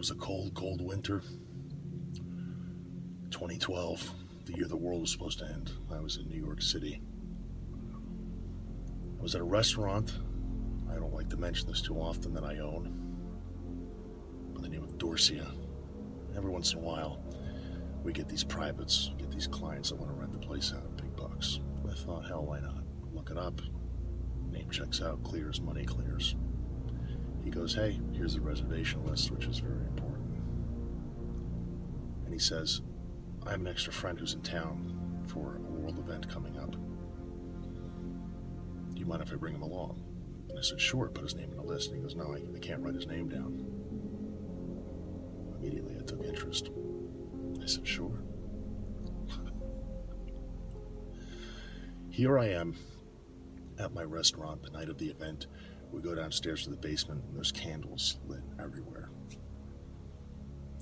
was a cold, cold winter. 2012, the year the world was supposed to end. I was in New York City. I was at a restaurant, I don't like to mention this too often, that I own, by the name of Dorsia. Every once in a while, we get these privates, get these clients that want to rent the place out at big bucks. I thought, hell, why not? Look it up. Name checks out, clears, money clears. He goes, hey, here's the reservation list, which is very important. And he says, I have an extra friend who's in town for a world event coming up. Do you mind if I bring him along? And I said, sure, put his name on the list. And he goes, no, I can't write his name down. Immediately I took interest. I said, sure. Here I am at my restaurant the night of the event. We go downstairs to the basement and there's candles lit everywhere.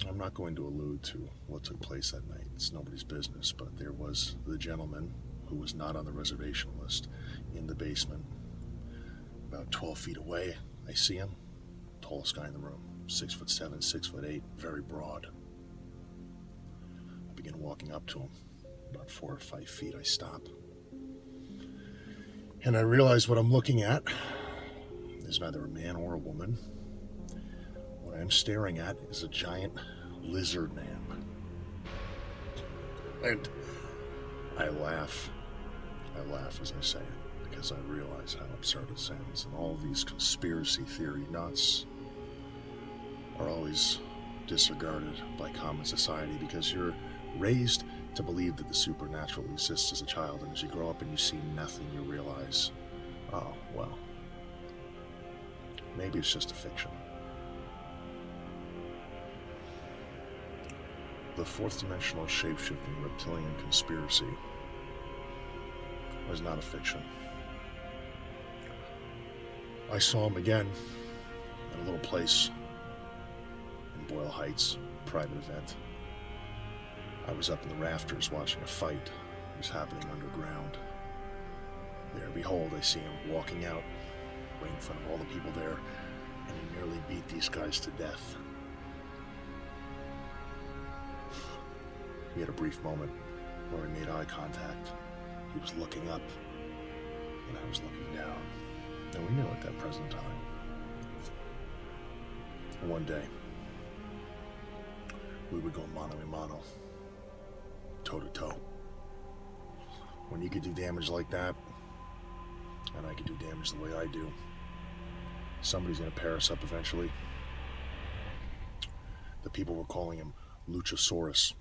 I'm not going to allude to what took place that night. It's nobody's business, but there was the gentleman who was not on the reservation list in the basement. About 12 feet away, I see him. Tallest guy in the room. 6'7", 6'8", very broad. I begin walking up to him. About 4 or 5 feet, I stop. And I realize what I'm looking at is neither a man or a woman. What I'm staring at is a giant lizard man. And I laugh. I laugh as I say it, because I realize how absurd it sounds. And all these conspiracy theory nuts are always disregarded by common society because you're raised to believe that the supernatural exists as a child, and as you grow up and you see nothing, you realize, oh, well, maybe it's just a fiction. The fourth dimensional shape-shifting reptilian conspiracy was not a fiction. I saw him again at a little place in Boyle Heights, private event. I was up in the rafters watching a fight. It was happening underground. There, behold, I see him walking out right in front of all the people there, and he nearly beat these guys to death. We had a brief moment where we made eye contact. He was looking up, and I was looking down, and we knew at that present time. And one day, we would go mano a mano, toe to toe. When you could do damage like that, and I could do damage the way I do, somebody's gonna pair us up eventually. The people were calling him Luchasaurus.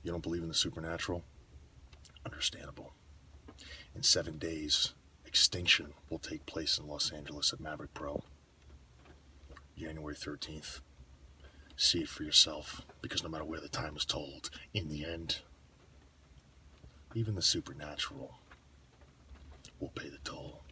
You don't believe in the supernatural? Understandable. In 7 days, extinction will take place in Los Angeles at Maverick Pro. January 13th. See it for yourself, because no matter where the time is told, in the end, even the supernatural will pay the toll.